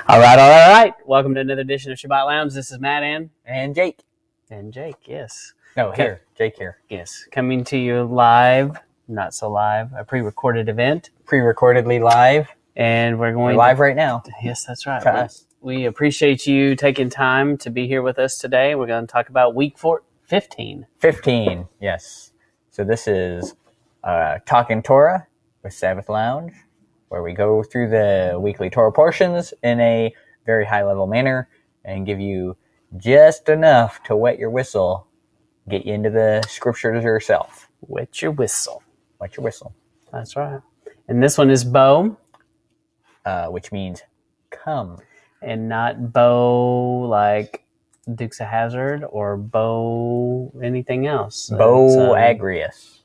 All right. Welcome to another edition of Shabbat Lounge. This is Matt and Jake. Yes. No, here. Jake here. Yes. Coming to you live, not so live, a pre-recorded event. Pre-recordedly live. And we're live right now. Yes, that's right. We appreciate you taking time to be here with us today. We're going to talk about week 15. 15, yes. So this is Talking Torah with Sabbath Lounge, where we go through the weekly Torah portions in a very high-level manner and give you just enough to wet your whistle, get you into the scriptures yourself. Wet your whistle. Wet your whistle. That's right. And this one is Bo. Which means come. And not Bo like Dukes of Hazzard or Bo anything else. Bo Agrius.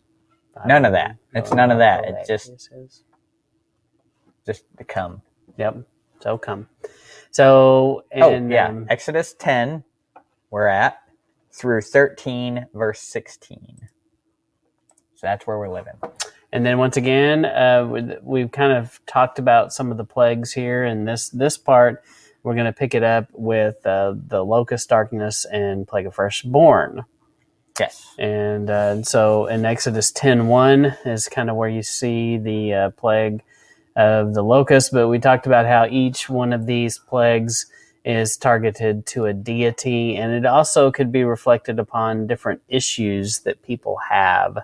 None of that. It's none of that. It's just to come. Yep. So come. So, Exodus 10, we're at, through 13, verse 16. So that's where we're living. And then once again, we've kind of talked about some of the plagues here. And this part, we're going to pick it up with the locust darkness and plague of firstborn. Yes. And so in Exodus 10:1 is kind of where you see the plague of the locust. But we talked about how each one of these plagues is targeted to a deity. And it also could be reflected upon different issues that people have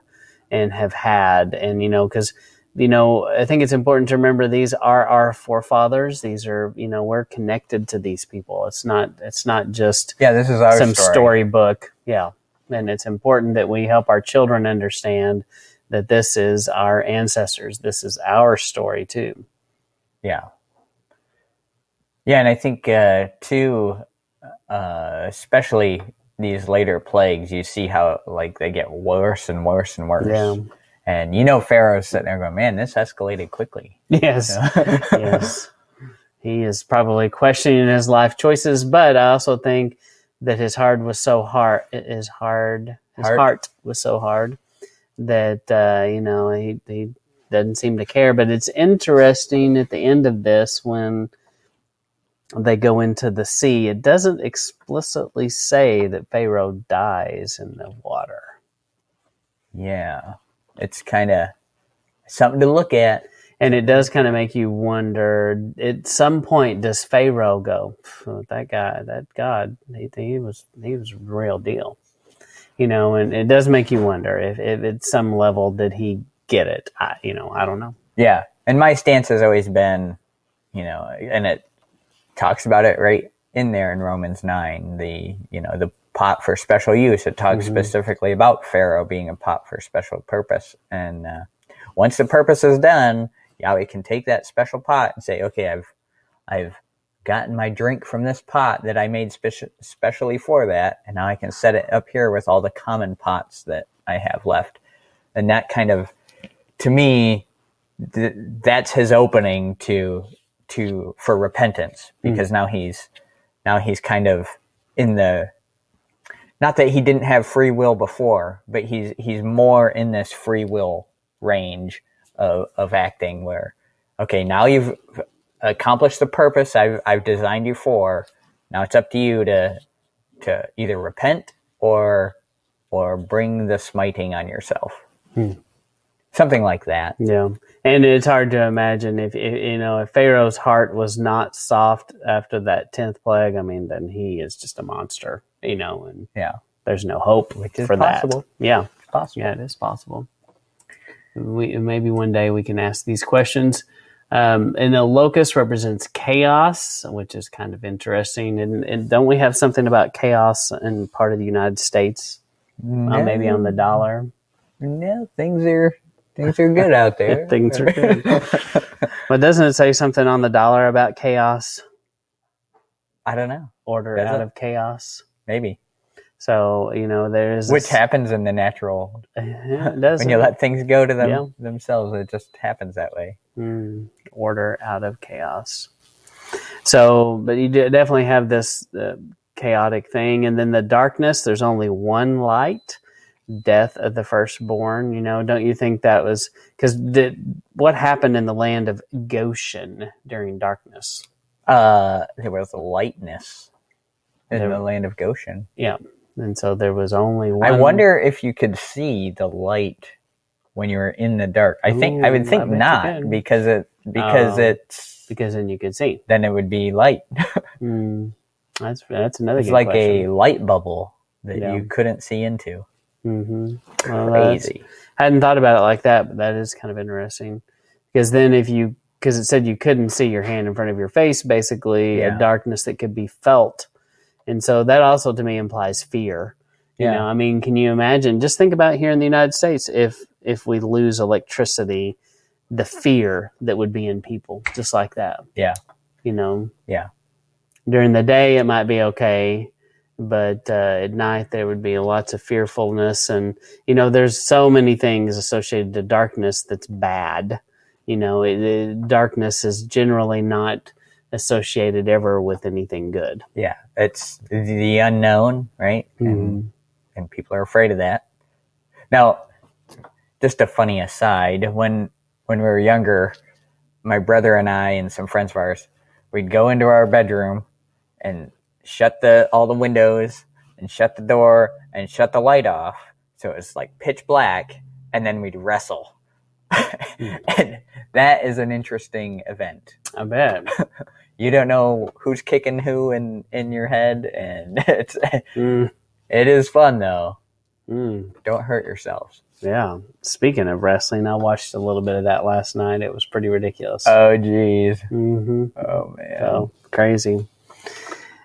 and have had. And, because, I think it's important to remember these are our forefathers. These are, we're connected to these people. It's not just this is our storybook. Yeah. And it's important that we help our children understand that this is our ancestors. This is our story too. Yeah. Yeah. And I think, too, especially these later plagues, you see how they get worse and worse and worse. Yeah. And Pharaoh's sitting there going, man, this escalated quickly. Yes. Yes. He is probably questioning his life choices, but I also think that his heart was so hard. His heart was so hard that he doesn't seem to care. But it's interesting at the end of this when they go into the sea, it doesn't explicitly say that Pharaoh dies in the water. Yeah. It's kind of something to look at. And it does kind of make you wonder, at some point, does Pharaoh go, that God, he was a real deal. And it does make you wonder if at some level did he get it? I don't know. Yeah. And my stance has always been, and it talks about it right in there in Romans 9, the pot for special use. It talks specifically about Pharaoh being a pot for special purpose. And once the purpose is done, Yahweh can take that special pot and say, okay, I've gotten my drink from this pot that I made specially for that, and now I can set it up here with all the common pots that I have left. And that kind of, to me, that's his opening for repentance, because now he's kind of in the, not that he didn't have free will before, but he's more in this free will range of acting where, okay, now you've accomplished the purpose I've designed you for. Now it's up to you to either repent or bring the smiting on yourself. Something like that. Yeah. And it's hard to imagine if Pharaoh's heart was not soft after that 10th plague, then he is just a monster, and there's no hope for possible. That. Yeah. It's possible. Yeah, it is possible. Maybe one day we can ask these questions. And the locust represents chaos, which is kind of interesting. And don't we have something about chaos in part of the United States? No. Maybe on the dollar? No, things are good out there. Things are good. But doesn't it say something on the dollar about chaos? I don't know. Order out of chaos? Maybe. So, there's... Which happens in the natural... it does. When you let things go to themselves, it just happens that way. Order out of chaos. So, but you definitely have this chaotic thing. And then the darkness, there's only one light. Death of the firstborn, don't you think that was... Because what happened in the land of Goshen during darkness? There was lightness in the land of Goshen. Yeah. And so there was only one. I wonder if you could see the light when you were in the dark. I would think not, because then you could see. Then it would be light. That's another. It's good like question. a light bubble that you couldn't see into. Well, Crazy. I hadn't thought about it like that, but that is kind of interesting. Because then because it said you couldn't see your hand in front of your face, basically a darkness that could be felt. And so that also to me implies fear. You know, I mean, can you imagine? Just think about here in the United States, if we lose electricity, the fear that would be in people, just like that. Yeah. You know? Yeah. During the day, it might be okay, but at night there would be lots of fearfulness. And, you know, there's so many things associated to darkness that's bad. You know, darkness is generally not associated ever with anything good. Yeah. It's the unknown, right? And people are afraid of that. Now, just a funny aside, when we were younger, my brother and I and some friends of ours, we'd go into our bedroom and shut all the windows and shut the door and shut the light off. So it was like pitch black, and then we'd wrestle. And that is an interesting event. I bet. You don't know who's kicking who in your head, and it is fun though. Don't hurt yourselves. Yeah. Speaking of wrestling, I watched a little bit of that last night. It was pretty ridiculous. Oh, geez. Oh, man. So crazy.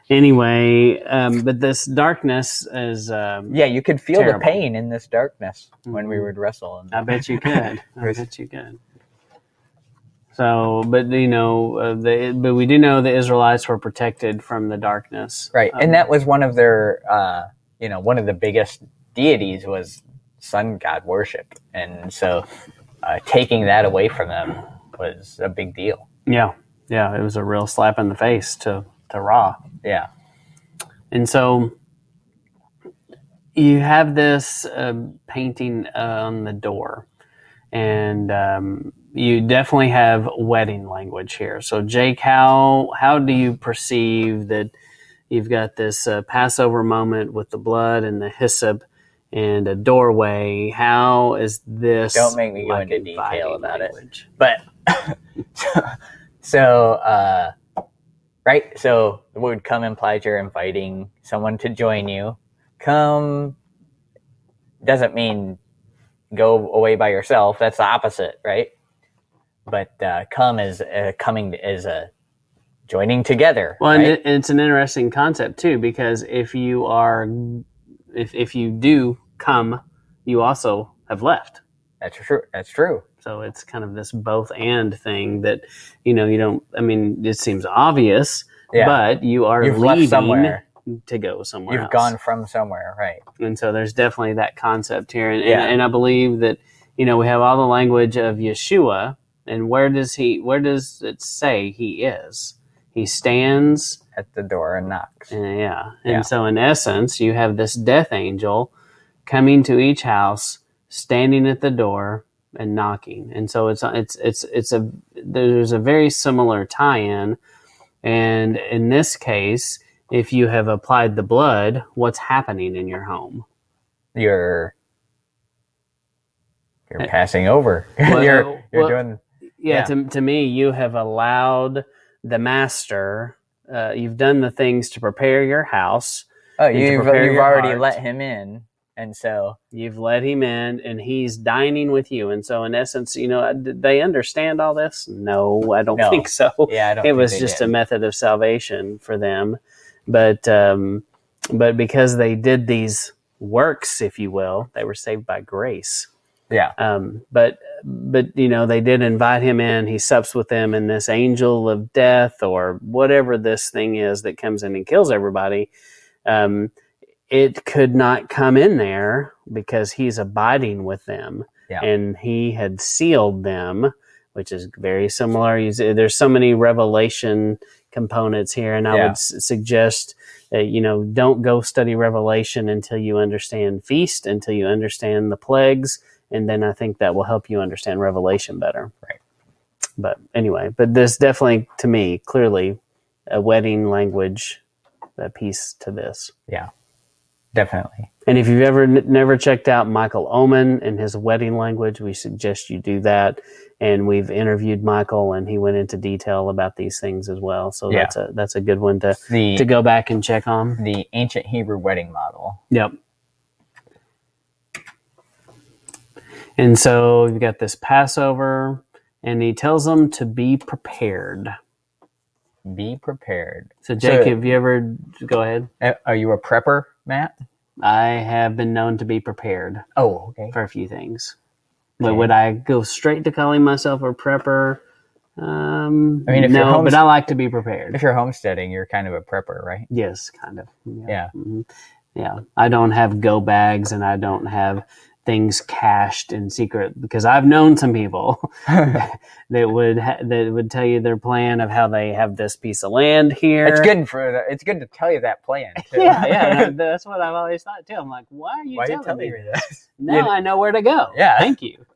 Anyway, but this darkness is you could feel terrible. The pain in this darkness when we would wrestle. I bet you could. I bet you could. So, but you know, but we do know the Israelites were protected from the darkness, right? And that was one of their, one of the biggest deities was sun god worship, and so taking that away from them was a big deal. Yeah, it was a real slap in the face to Ra. Yeah, and so you have this painting on the door, and you definitely have wedding language here. So, Jake, how do you perceive that you've got this Passover moment with the blood and the hyssop and a doorway? How is this? Don't make me go into detail about language? But right. So the word "come" implies you're inviting someone to join you. Come doesn't mean go away by yourself. That's the opposite, right? But come is coming is a joining together. Well, right? and it's an interesting concept too, because if you do come, you also have left. That's true. That's true. So it's kind of this both and thing that, you know, you don't. I mean, it seems obvious, but you've leaving left somewhere to go somewhere. You've gone from somewhere, right? And so there's definitely that concept here, and I believe that, you know, we have all the language of Yeshua. And where does it say he is? He stands at the door and knocks. And so in essence, you have this death angel coming to each house, standing at the door and knocking. And so there's a very similar tie-in. And in this case, if you have applied the blood, what's happening in your home? You're passing over. You're doing. Yeah, to me, you have allowed the master. You've done the things to prepare your house. Oh, you've already let him in, and so you've let him in, and he's dining with you. And so, in essence, you know, did they understand all this? No, I don't think so. Yeah, I don't. It was just a method of salvation for them, but because they did these works, if you will, they were saved by grace. Yeah. But you know, they did invite him in. He sups with them, and this angel of death, or whatever this thing is that comes in and kills everybody, it could not come in there because he's abiding with them, and he had sealed them, which is very similar. There's so many revelation components here, and I would suggest you know, don't go study Revelation until you understand feast, until you understand the plagues. And then I think that will help you understand Revelation better. Right. But anyway, but this definitely, to me, clearly a wedding language piece to this. Yeah, definitely. And if you've ever never checked out Michael Oman and his wedding language, we suggest you do that. And we've interviewed Michael, and he went into detail about these things as well. So that's a good one to go back and check on. The ancient Hebrew wedding model. Yep. And so you've got this Passover, and he tells them to be prepared. Be prepared. So, Jake, have you ever... Go ahead. Are you a prepper, Matt? I have been known to be prepared. Oh, okay. For a few things. But would I go straight to calling myself a prepper? I mean, but I like to be prepared. If you're homesteading, you're kind of a prepper, right? Yes, kind of. Yeah. Mm-hmm. Yeah. I don't have go bags, and I don't have things cached in secret, because I've known some people that would tell you their plan of how they have this piece of land here. It's good to tell you that plan too. Yeah, that's what I've always thought too. I'm like, why are you telling me this? Now I know where to go. Yeah, thank you.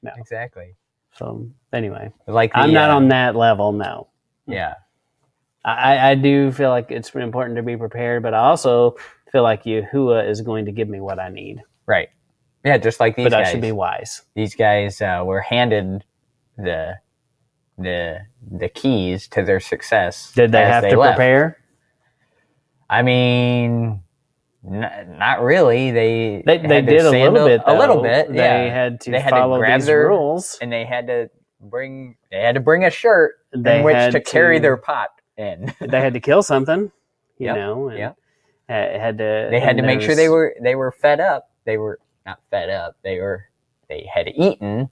No, exactly. So anyway, I'm not on that level. No. Yeah, I do feel like it's important to be prepared, but I also feel like Yahuwah is going to give me what I need. Right. Yeah, just like these guys. But I should be wise. These guys were handed the keys to their success. Did they have to prepare? I mean, not really. They did a little bit. Though. A little bit. Yeah. They had to follow these rules, and they had to bring a shirt in which to carry their pot in. They had to kill something, you know. And they had to make sure they were fed up. They were not fed up. They had eaten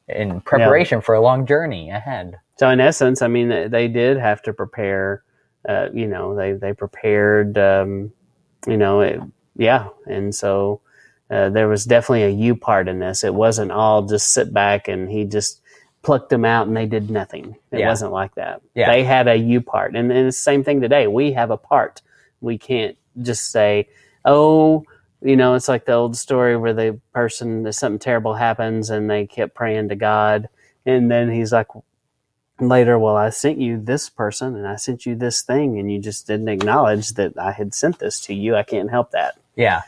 in preparation for a long journey ahead. So in essence, I mean, they did have to prepare. They prepared. And so there was definitely a you part in this. It wasn't all just sit back and he just plucked them out and they did nothing. It wasn't like that. Yeah. They had a you part, and it's the same thing today. We have a part. We can't just say, oh. It's like the old story where something terrible happens and they kept praying to God. And then he's like, later, well, I sent you this person and I sent you this thing, and you just didn't acknowledge that I had sent this to you. I can't help that. Yeah.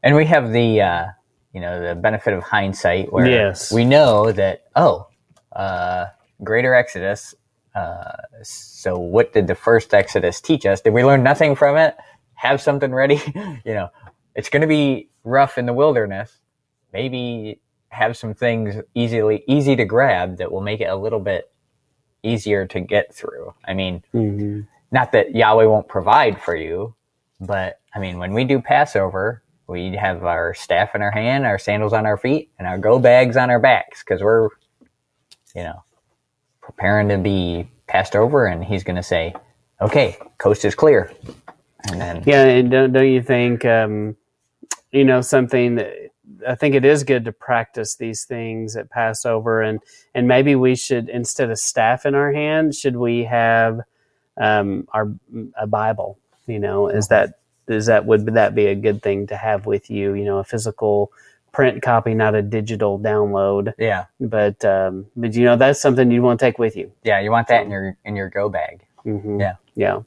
And we have the benefit of hindsight where we know that, greater Exodus. So what did the first Exodus teach us? Did we learn nothing from it? Have something ready? It's going to be rough in the wilderness. Maybe have some things easy to grab that will make it a little bit easier to get through. I mean, not that Yahweh won't provide for you, but I mean, when we do Passover, we have our staff in our hand, our sandals on our feet, and our go bags on our backs, because we're, preparing to be passed over, and he's going to say, okay, coast is clear. And then, and don't you think, something that I think it is good to practice these things at Passover, and maybe we should, instead of staff in our hand, should we have a Bible? Would that be a good thing to have with you? A physical print copy, not a digital download. Yeah. But that's something you want to take with you. Yeah, you want that in your go bag. Mm-hmm. Yeah. Yeah.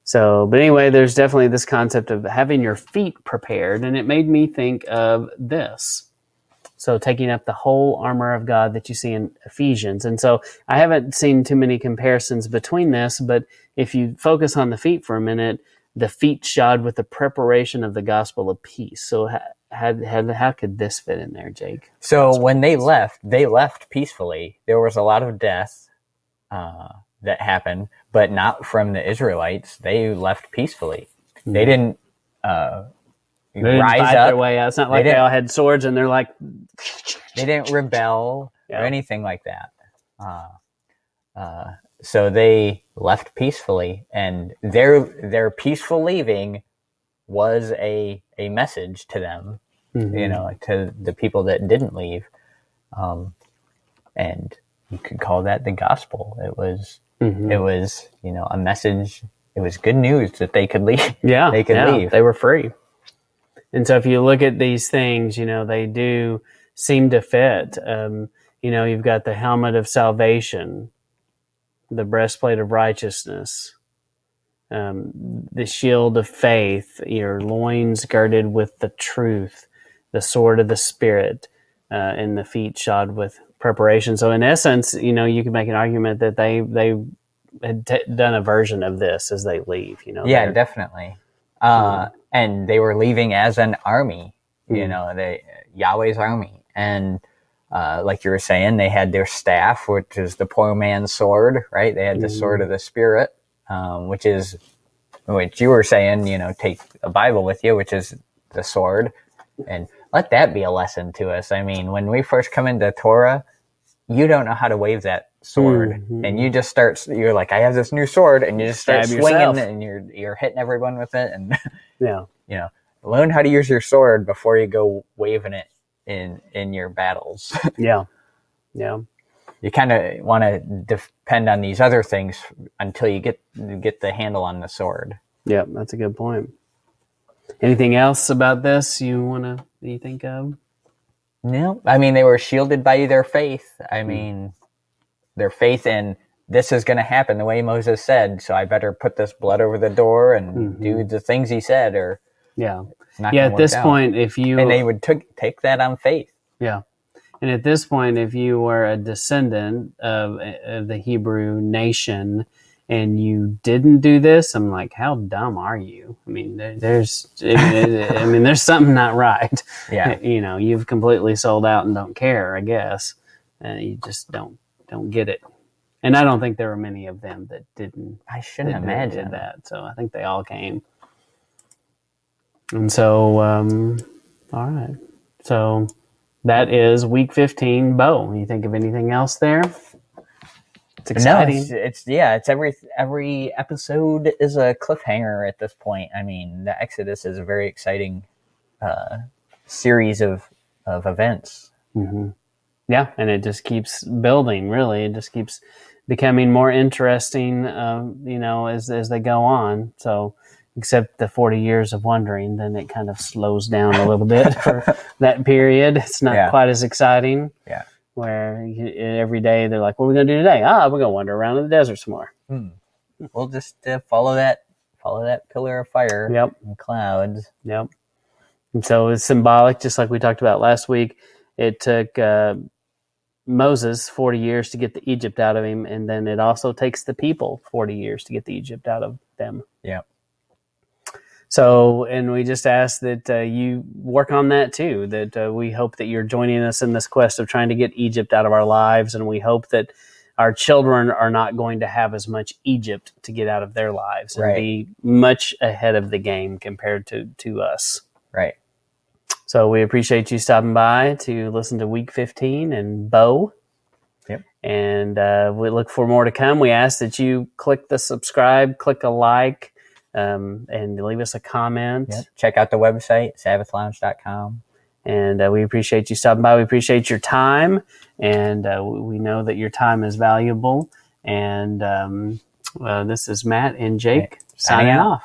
So, but anyway, there's definitely this concept of having your feet prepared, and it made me think of this. So taking up the whole armor of God that you see in Ephesians. And so I haven't seen too many comparisons between this, but if you focus on the feet for a minute, the feet shod with the preparation of the gospel of peace. So how could this fit in there, Jake? So when they left peacefully. There was a lot of death that happened, but not from the Israelites. They left peacefully. Mm-hmm. They didn't rise up their way out. It's not like they all had swords and they're like... They didn't rebel or anything like that. So they left peacefully, and their peaceful leaving was a message to them, to the people that didn't leave. And you could call that the gospel. It was, a message. It was good news that they could leave. Yeah. They could leave. They were free. And so if you look at these things, they do seem to fit. You've got the helmet of salvation. the breastplate of righteousness, the shield of faith, your loins girded with the truth, the sword of the Spirit, and the feet shod with preparation. So in essence, you can make an argument that they had done a version of this as they leave. Yeah, definitely. And they were leaving as an army, Yahweh's army. And like you were saying, they had their staff, which is the poor man's sword, right? They had the sword of the Spirit, which you were saying, take a Bible with you, which is the sword. And let that be a lesson to us. I mean, when we first come into Torah, you don't know how to wave that sword, and you just you're like, I have this new sword, and you just start swinging yourself. And you're hitting everyone with it. And learn how to use your sword before you go waving it in your battles. You kind of want to depend on these other things until you get the handle on the sword. Yeah, that's a good point. Anything else about this you think of? No, I mean, they were shielded by their faith. I mean, their faith in this is going to happen the way Moses said, so I better put this blood over the door and do the things he said, or it's not at this point, and they would take that on faith. Yeah, and at this point, if you were a descendant of the Hebrew nation and you didn't do this, I'm like, how dumb are you? I mean, there's something not right. Yeah. You've completely sold out and don't care, I guess. You just don't get it. And I don't think there were many of them that didn't. I shouldn't imagine that. So I think they all came. And so, all right. So that is week 15, Bo. You think of anything else there? It's exciting. No, it's every episode is a cliffhanger at this point. I mean, the Exodus is a very exciting series of events. Mm-hmm. Yeah, and it just keeps building, really. It just keeps becoming more interesting, as they go on. So, except the 40 years of wondering, then it kind of slows down a little bit for that period. It's not quite as exciting. Yeah. Where every day they're like, what are we going to do today? We're going to wander around in the desert some more. We'll just follow that pillar of fire and clouds. Yep. And so it's symbolic, just like we talked about last week. It took Moses 40 years to get the Egypt out of him, and then it also takes the people 40 years to get the Egypt out of them. Yeah. So, and we just ask that you work on that too, that we hope that you're joining us in this quest of trying to get Egypt out of our lives, and we hope that our children are not going to have as much Egypt to get out of their lives and be much ahead of the game compared to us. Right. So we appreciate you stopping by to listen to week 15 and Bo. Yep. And we look for more to come. We ask that you click the subscribe, click a like, and leave us a comment. Yep. Check out the website, sabbathlounge.com. And we appreciate you stopping by. We appreciate your time. And we know that your time is valuable. And this is Matt and Jake signing off.